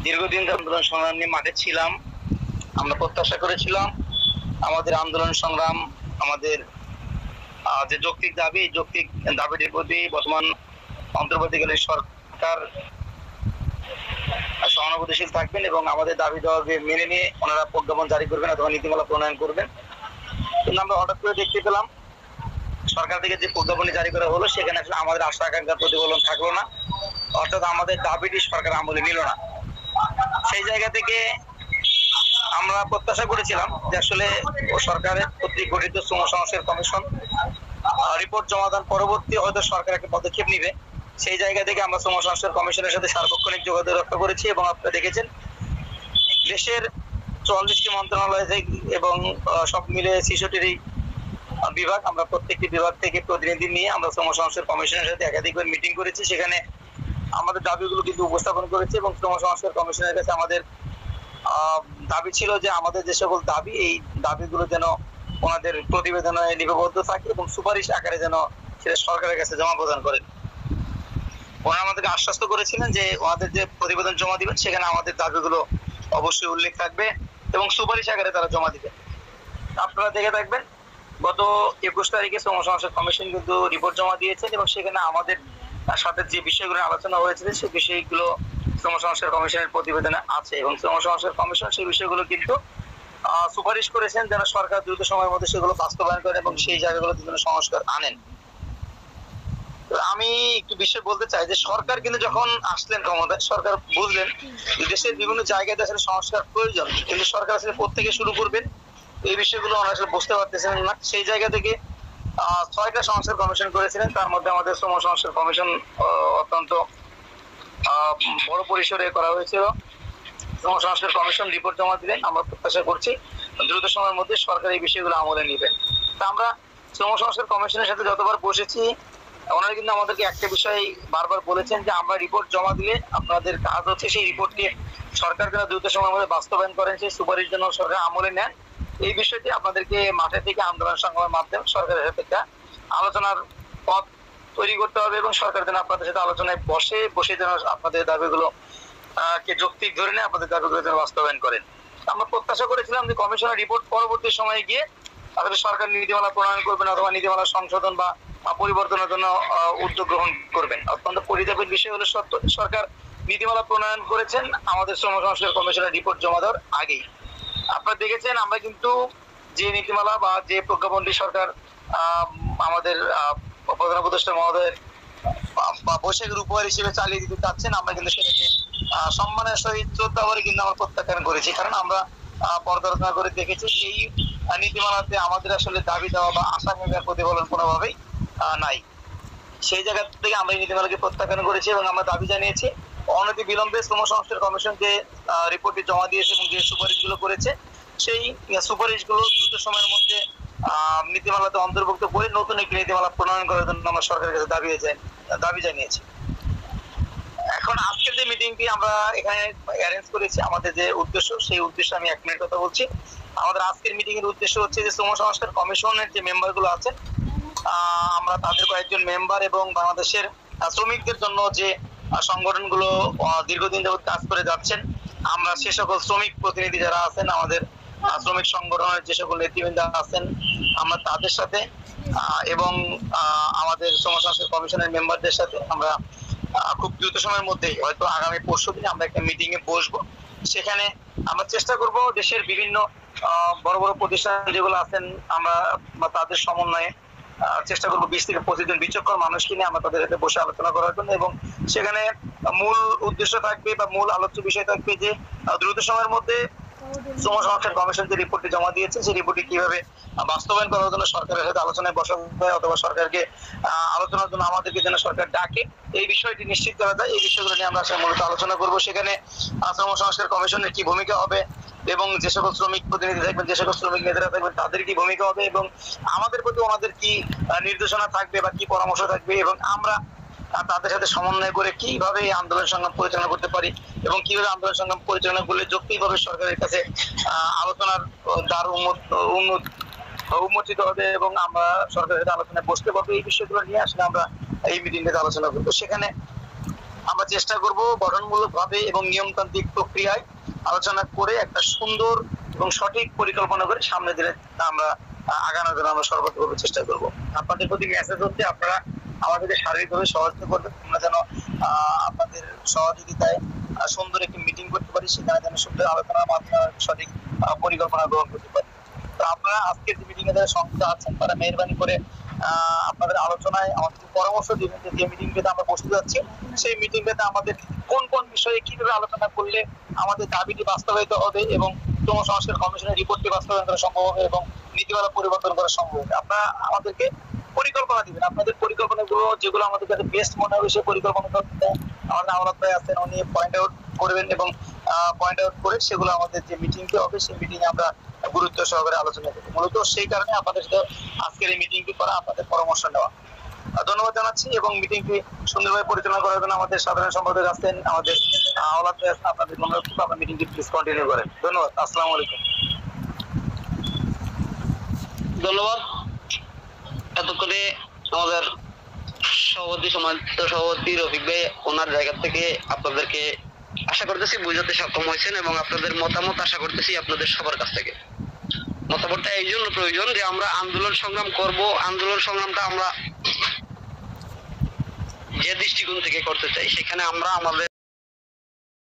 দীর্ঘদিন আন্দোলন সংগ্রাম নিয়ে মাঠে ছিলাম। আমরা প্রত্যাশা করেছিলাম আমাদের আন্দোলন সংগ্রাম, আমাদের যে যৌক্তিক দাবি, এই যৌক্তিক দাবিটির প্রতি বর্তমান অন্তর্বর্তীকালীন সরকার সহানুভূতিশীল থাকবেন এবং আমাদের দাবি দেওয়াকে মেনে নিয়ে ওনারা প্রজ্ঞাপন জারি করবেন অথবা নীতিমালা প্রণয়ন করবেন। কিন্তু আমরা হঠাৎ করে দেখতে পেলাম সরকার থেকে যে প্রজ্ঞাপনী জারি করা হলো সেখানে আসলে আমাদের আশা আকাঙ্ক্ষার প্রতিফলন থাকলো না, অর্থাৎ আমাদের দাবিটি সরকার আমলে নিল না। সেই জায়গা থেকে আমরা প্রত্যাশা করেছিলাম যে আসলে সরকারের কর্তৃক গঠিত শ্রম সংস্কার কমিশন রিপোর্ট জমা দেন পরবর্তী হয়তো সরকার একটা পদক্ষেপ নিবে। সেই জায়গা থেকে আমরা শ্রম সংস্কার কমিশনের সাথে সার্বক্ষণিক যোগাযোগ রক্ষা করেছি এবং আপনারা দেখেছেন দেশের 44টি মন্ত্রণালয় থেকে এবং সব মিলে 66টি বিভাগ, আমরা প্রত্যেকটি বিভাগ থেকে প্রতিনিধি নিয়ে আমরা শ্রম সংস্কার কমিশনের সাথে একাধিকবার মিটিং করেছি। সেখানে আমাদের দাবিগুলো কিন্তু উপস্থাপন করেছি এবং শ্রম সংস্কার কমিশনের কাছে আমাদের দাবি ছিল যে আমাদের যে সকল দাবি, এই দাবিগুলো যেন ওনাদের প্রতিবেদনে লিপিবদ্ধ থাকে এবং সুপারিশ আকারে যেন সেটা সরকারের কাছে জমা প্রদান করেন। ওনারা আমাদেরকে আশ্বস্ত করেছিলেন যে ওনাদের যে প্রতিবেদন জমা দিবেন সেখানে আমাদের দাবিগুলো অবশ্যই উল্লেখ থাকবে এবং সুপারিশ আকারে তারা জমা দিবেন। আপনারা দেখে থাকবেন গত 21 তারিখে শ্রম সংস্কার কমিশন কিন্তু রিপোর্ট জমা দিয়েছেন এবং সেখানে আমাদের সাথে যে বিষয়গুলো আলোচনা হয়েছিল সেই বিষয়গুলো শ্রম সংস্কার কমিশনের প্রতিবেদনে আছে এবং শ্রম সংস্কার কমিশন সেই বিষয়গুলো কিন্তু সুপারিশ করেছেন যেন সরকার দ্রুত সময়ের মধ্যে সেগুলো বাস্তবায়ন করেন এবং সেই জায়গাগুলোতে যেন সংস্কার আনেন। আমি একটু বিষয় বলতে চাই যে সরকার কিন্তু যখন আসলেন ক্ষমতায়, সরকার বুঝলেন দেশের বিভিন্ন জায়গায় আসলে সংস্কার প্রয়োজন, কিন্তু সরকার আসলে কোত্থেকে শুরু করবেন এই বিষয়গুলো আমরা আসলে বুঝতে পারতেছেন না। সেই জায়গা থেকে 6টা সংস্কার কমিশন করেছিলেন, তার মধ্যে আমাদের শ্রম সংস্কার কমিশন অত্যন্ত বড় পরিসরে করা হয়েছিল। শ্রম সংস্কার কমিশন রিপোর্ট জমা দিলেন, আমরা প্রত্যাশা করছি দ্রুত সময়ের মধ্যে সরকার এই বিষয়গুলো আমলে নেবেন। তা আমরা শ্রম সংস্কার কমিশনের সাথে যতবার বসেছি ওনারা কিন্তু আমাদেরকে একটা বিষয় বারবার বলেছেন যে আমরা রিপোর্ট জমা দিলে আপনাদের কাজ হচ্ছে সেই রিপোর্টকে সরকার যেন দ্রুত সময়ের মধ্যে বাস্তবায়ন করেন, সেই সুপারিশ যেন সরকার আমলে নেন। এই বিষয়টি আপনাদেরকে মাঠে থেকে আন্দোলন সংগ্রামের মাধ্যমে সরকারের সাথে একটা আলোচনার পথ তৈরি করতে হবে এবং সরকার যেন আপনাদের সাথে আলোচনায় বসে যেন আপনাদের দাবিগুলো কে যৌক্তিক ধরে নিয়ে আপনাদের দাবিগুলো যেন বাস্তবায়ন করেন। আমরা প্রত্যাশা করেছিলাম যে কমিশনের রিপোর্ট পরবর্তী সময়ে গিয়ে আসলে সরকার নীতিমালা প্রণয়ন করবেন অথবা নীতিমালা সংশোধন বা পরিবর্তনের জন্য উদ্যোগ গ্রহণ করবেন। অত্যন্ত পরিতাপের বিষয় হলো সরকার নীতিমালা প্রণয়ন করেছেন আমাদের শ্রম সংস্কার কমিশনের রিপোর্ট জমা দেওয়ার আগেই। আপনারা দেখেছেন আমরা কিন্তু যে নীতিমালা বা যে প্রজ্ঞাপনটি সরকার আমাদের প্রধান উপদেষ্টা মহোদয়ের বৈশাখের উপহার হিসেবে চালিয়ে দিতে চাচ্ছেন, আমরা কিন্তু সেটাকে সম্মানের সহিত শ্রদ্ধা করে কিন্তু আমরা প্রত্যাখ্যান করেছি। কারণ আমরা পর্যালোচনা করে দেখেছি এই নীতিমালাতে আমাদের আসলে দাবি দেওয়া বা আশা আকাঙ্ক্ষার প্রতিফলন কোনোভাবেই নাই। সেই জায়গা থেকে আমরা এই নীতিমালাকে প্রত্যাখ্যান করেছি এবং আমরা দাবি জানিয়েছি অনতি বিলম্বে শ্রম সংস্কার কমিশন যে রিপোর্টটি জমা দিয়েছে এবং যে সুপারিশগুলো করেছে সেই সুপারিশগুলো দ্রুত সময়ের মধ্যে নীতিমালাতে অন্তর্ভুক্ত করে নতুন একটি নীতিমালা প্রণয়ন করার জন্য আমরা সরকারের কাছে দাবি জানিয়েছি। এখন আজকের যে মিটিংটি আমরা এখানে অ্যারেঞ্জ করেছি, আমাদের যে উদ্দেশ্য সেই উদ্দেশ্যে আমি 1 মিনিট কথা বলছি। আমাদের আজকের মিটিং এর উদ্দেশ্য হচ্ছে যে শ্রম সংস্কার কমিশনের যে মেম্বারগুলো আছেন আমরা তাদের কয়েকজন মেম্বার এবং বাংলাদেশের শ্রমিকদের জন্য যে সংগঠনগুলো দীর্ঘদিন যাবত কাজ করে যাচ্ছেন, আমরা সে সকল শ্রমিক প্রতিনিধি যারা আছেন, আমাদের শ্রমিক সংগঠনের যে সকল নেতৃবৃন্দ আছেন, আমরা তাদের সাথে এবং আমাদের শ্রম সংস্কার কমিশনের মেম্বারদের সাথে আমরা খুব দ্রুত সময়ের মধ্যেই হয়তো আগামী পরশুদিন আমরা একটা মিটিং এ বসবো। সেখানে আমরা চেষ্টা করব দেশের বিভিন্ন বড় বড় প্রতিষ্ঠান যেগুলো আছেন আমরা তাদের সমন্বয়ে চেষ্টা করবো 20 থেকে 25 জন বিচক্ষণ মানুষকে নিয়ে আমরা তাদের সাথে বসে আলোচনা করার জন্য এবং সেখানে মূল উদ্দেশ্য থাকবে বা মূল আলোচ্য বিষয় থাকবে যে দ্রুত সময়ের মধ্যে শ্রম সংস্কার কমিশন যে রিপোর্টটি জমা দিয়েছে সেই রিপোর্টটি কিভাবে বাস্তবায়ন করার জন্য সরকারের সাথে আলোচনায় বসানো হয় অথবা সরকারকে আলোচনার জন্য আমাদেরকে যেন সরকার ডাকে এই বিষয়টি নিশ্চিত করা যায়। এই বিষয়গুলো নিয়ে আমরা মূলত আলোচনা করবো। সেখানে শ্রম সংস্কার কমিশনের কি ভূমিকা হবে এবং যে সকল শ্রমিক প্রতিনিধি থাকবেন, যে সকল শ্রমিক নেতারা থাকবেন তাদের কি ভূমিকা হবে এবং আমাদের প্রতি ওনাদের কি নির্দেশনা থাকবে বা কি পরামর্শ থাকবে এবং আমরা তাদের সাথে সমন্বয় করে কিভাবে আন্দোলন সংগ্রাম পরিচালনা করতে পারি এবং কিভাবে আন্দোলন সংগ্রাম পরিচালনা করলে যৌক্তিকভাবে সরকারের কাছে আলোচনার দ্বার উন্মোচিত হবে এবং আমরা সরকারের সাথে আলোচনায় বসতে পারবো। এই বিষয়গুলো নিয়ে আসলে আমরা এই মিটিংটাতে আলোচনা করবো। সেখানে আমরা চেষ্টা করব গঠনমূলক ভাবে এবং নিয়মতান্ত্রিক প্রক্রিয়ায় আলোচনা করে একটা সুন্দর এবং সঠিক পরিকল্পনা করে সামনে দিনে আমরা আগানোর জন্য আমরা সর্বোচ্চ চেষ্টা করব। আপনাদের প্রতি মেসেজ হচ্ছে আপনারা আমাদেরকে শারীরিকভাবে সহযোগিতা করবেন, আমরা যেন আপনাদের সহযোগিতায় সুন্দর একটি মিটিং করতে পারি, সেখানে যেন সুন্দর আলোচনার মাধ্যমে সঠিক পরিকল্পনা গ্রহণ করতে পারি। তো আপনারা আজকের যে মিটিং এ যারা সংযুক্ত আছেন তারা মেহরবানি করে আপনাদের আলোচনায় আমাদের পরামর্শ দিবেন যে মিটিংটাতে আমরা বসতে যাচ্ছি সেই মিটিংটাতে আমাদের কোন কোন বিষয়ে কিভাবে আলোচনা করলে আমাদের দাবিটি বাস্তবায়িত হবে এবং সংস্কার কমিশনের রিপোর্টটি বাস্তবায়ন করা সম্ভব হবে এবং নীতিমালা পরিবর্তন করা সম্ভব হবে। আপনারা আমাদেরকে পরিকল্পনা দিবেন, আপনাদের পরিকল্পনাগুলো যেগুলো আমাদের কাছে বেস্ট মনে হবে সেই পরিকল্পনা করতে আমাদের আওলাদ ভাই আছেন, উনি পয়েন্ট আউট করবেন এবং পয়েন্ট আউট করে সেগুলো আমাদের যে মিটিংটি হবে সেই মিটিংয়ে আমরা গুরুত্ব সহকারে আলোচনা করব। মূলত সেই কারণে আপনাদের সাথে আজকের এই মিটিংটি করা, আপনাদের পরামর্শ নেওয়া। ধন্যবাদ জানাচ্ছি এবং মিটিংটি সুন্দরভাবে পরিচালনা করার জন্য আমাদের সাধারণ সম্পাদক আছেন, আমাদের আওলাদ ভাই আছেন, আপনাদের অনুরোধ করব আপনারা মিটিংটি প্লিজ কন্টিনিউ করেন। ধন্যবাদ, আসসালামু আলাইকুম। ধন্যবাদ। এতক্ষণে আমাদের সভাপতি রফিক ভাই ওনার জায়গা থেকে আপনাদেরকে আশা করতেছি বুঝাতে সক্ষম হয়েছেন এবং আপনাদের মতামত আশা করতেছি আপনাদের সবার কাছ থেকে। মতামতটা এই জন্য প্রয়োজন যে আমরা আন্দোলন সংগ্রাম করব, আন্দোলন সংগ্রামটা আমরা যে দৃষ্টিকোণ থেকে করতে চাই সেখানে আমরা আমাদের